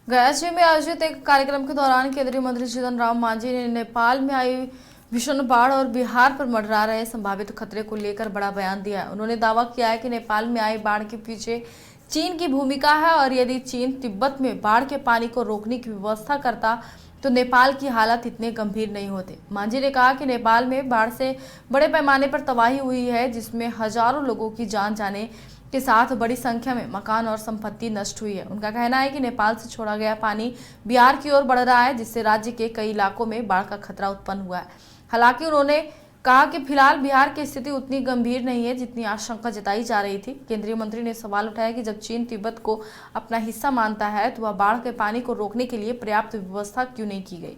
गया में आयोजित एक कार्यक्रम के दौरान केंद्रीय मंत्री जीतन राम मांझी ने नेपाल में आई भीषण बाढ़ और बिहार पर मंडरा रहे संभावित खतरे को लेकर बड़ा बयान दिया है। उन्होंने दावा किया है कि नेपाल में आई बाढ़ के पीछे चीन की भूमिका है और यदि चीन तिब्बत में बाढ़ के पानी को रोकने की व्यवस्था करता तो नेपाल की हालत इतने गंभीर नहीं होते। मांझी ने कहा कि नेपाल में बाढ़ से बड़े पैमाने पर तबाही हुई है, जिसमें हजारों लोगों की जान जाने के साथ बड़ी संख्या में मकान और संपत्ति नष्ट हुई है। उनका कहना है कि नेपाल से छोड़ा गया पानी बिहार की ओर बढ़ रहा है, जिससे राज्य के कई इलाकों में बाढ़ का खतरा उत्पन्न हुआ है। हालांकि उन्होंने कहा कि फिलहाल बिहार की स्थिति उतनी गंभीर नहीं है जितनी आशंका जताई जा रही थी। केंद्रीय मंत्री ने सवाल उठाया कि जब चीन तिब्बत को अपना हिस्सा मानता है तो वह बाढ़ के पानी को रोकने के लिए पर्याप्त व्यवस्था क्यों नहीं की गई।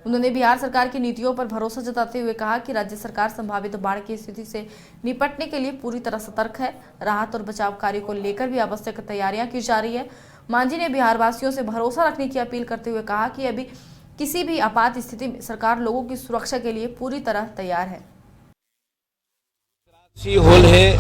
उन्होंने बिहार सरकार की नीतियों पर भरोसा जताते हुए कहा कि राज्य सरकार संभावित बाढ़ की स्थिति से निपटने के लिए पूरी तरह सतर्क है। राहत और बचाव कार्य को लेकर भी आवश्यक तैयारियां की जा रही है। मांझी ने बिहार वासियों से भरोसा रखने की अपील करते हुए कहा कि अभी किसी भी आपात स्थिति में सरकार लोगों की सुरक्षा के लिए पूरी तरह तैयार है। होल है,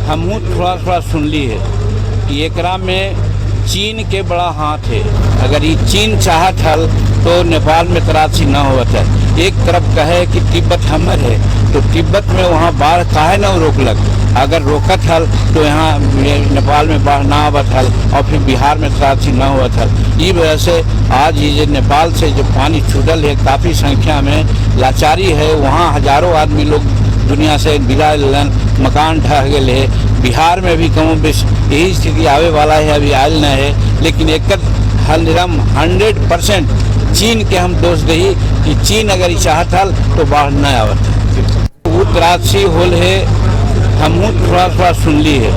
हमहू थोड़ा सुन ली है कि एकरा में चीन के बड़ा हाथ है। अगर ये चीन चाहत हल तो नेपाल में तराशी न होत है। एक तरफ कहे कि तिब्बत हमर है तो तिब्बत में वहाँ बाढ़ काहे न रोकलक। अगर रोकत हल तो यहाँ नेपाल में बाढ़ ना आवत हल और फिर बिहार में तराशी न होत हल। ये वजह से आज ये नेपाल से जो पानी छूटल है, काफ़ी संख्या में लाचारी है। वहाँ हजारों आदमी लोग दुनिया से विदा लेन, मकान ढह गए है। बिहार में भी कम बेश यही स्थिति आवे वाला है, अभी आयल न है। लेकिन एक हल 100% चीन के हम दोष दही कि चीन अगर चाहत हल तो बाढ़ न आवत। उत्तराक्षी होल है, हमहू थोड़ा सुन ली है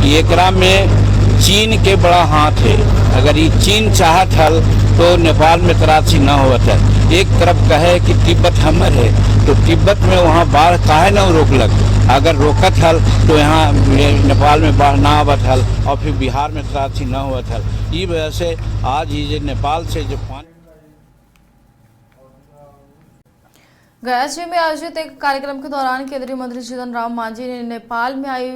कि एकरा में चीन के बड़ा हाथ है। अगर ये चीन चाहत हल तो नेपाल में तराशी न होत है। एक तरफ कहे कि तिब्बत हमर है तो तिब्बत में वहाँ बाढ़ काहे न रोकलक। अगर रोकत हल तो यहाँ नेपाल में बाढ़ ना आवत हल और फिर बिहार में तराशी न होत हल। ये वजह से आज ये नेपाल से जो पानी। गया में आयोजित एक कार्यक्रम के दौरान केंद्रीय मंत्री जीतन राम मांझी ने नेपाल में आई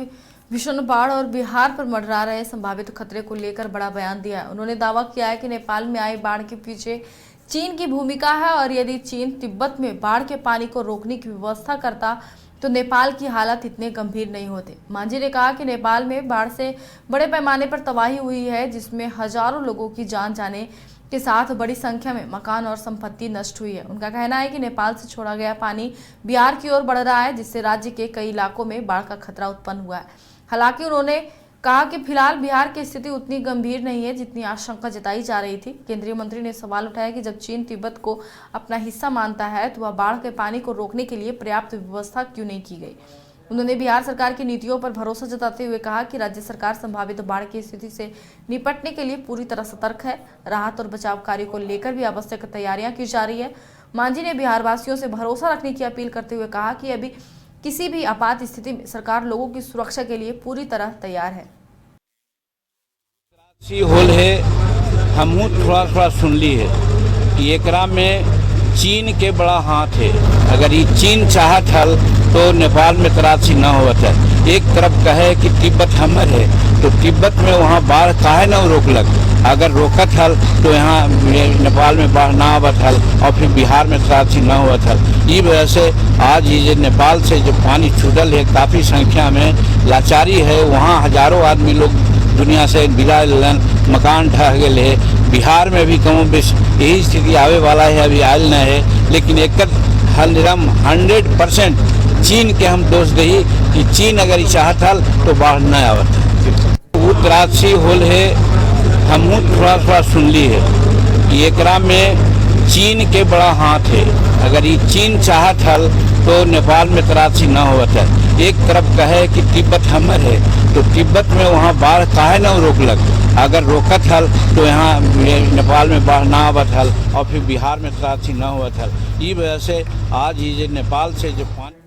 भीषण बाढ़ और बिहार पर मंडरा रहे संभावित खतरे को लेकर बड़ा बयान दिया है। उन्होंने दावा किया है कि नेपाल में आई बाढ़ के पीछे चीन की भूमिका है और यदि चीन तिब्बत में बाढ़ के पानी को रोकने की व्यवस्था करता तो नेपाल की हालत इतने गंभीर नहीं होते। मांझी ने कहा कि नेपाल में बाढ़ से बड़े पैमाने पर तबाही हुई है, जिसमें हजारों लोगों की जान जाने के साथ बड़ी संख्या में मकान और संपत्ति नष्ट हुई है। उनका कहना है कि नेपाल से छोड़ा गया पानी बिहार की ओर बढ़ रहा है, जिससे राज्य के कई इलाकों में बाढ़ का खतरा उत्पन्न हुआ है। हालांकि उन्होंने कहा कि फिलहाल बिहार की स्थिति उतनी गंभीर नहीं है जितनी आशंका जताई जा रही थी। केंद्रीय मंत्री ने सवाल उठाया कि जब चीन तिब्बत को अपना हिस्सा मानता है तो वह बाढ़ के पानी को रोकने के लिए पर्याप्त व्यवस्था क्यों नहीं की गई। उन्होंने बिहार सरकार की नीतियों पर भरोसा जताते हुए कहा कि राज्य सरकार संभावित बाढ़ की स्थिति से निपटने के लिए पूरी तरह सतर्क है। राहत और बचाव कार्य को लेकर भी आवश्यक तैयारियां की जा रही है। मांझी ने बिहार वासियों से भरोसा रखने की अपील करते हुए कहा कि अभी किसी भी आपात स्थिति में सरकार लोगों की सुरक्षा के लिए पूरी तरह तैयार है। होल है, हमहू थोड़ा सुन ली है कि एकरा में चीन के बड़ा हाथ है। अगर ये चीन चाहत हल तो नेपाल में तराशी न होत है। एक तरफ कहे कि तिब्बत हमर है तो तिब्बत में वहाँ बाढ़ काहे न रोकलक। अगर रोकत हल तो यहाँ नेपाल में बाढ़ ना आवत हल और फिर बिहार में तराशी न होत हल। ये वजह से आज ये नेपाल से जो पानी छूटल है, काफ़ी संख्या में लाचारी है। वहाँ हजारों आदमी लोग दुनिया से विदा लेन, मकान ढह गए है। बिहार में भी कम बेश यही स्थिति आवे वाला है, अभी आयल न है। लेकिन एक हल 100% चीन के हम दोष दही कि चीन अगर चाहत हल तो बाढ़ न आवत। उत्तराक्षी होल है, हमहू थोड़ा सुन ली है कि एकरा में चीन के बड़ा हाथ है। अगर ये चीन चाहत हल तो नेपाल में तराशी न होत है। एक तरफ कहे कि तिब्बत हमर है तो तिब्बत में वहाँ बाढ़ काहे न रोकलक। अगर रोकत हल तो यहाँ नेपाल में बाढ़ ना आवत हल और फिर बिहार में तराशी न होत हल। ये वजह से आज ये नेपाल से जो पानी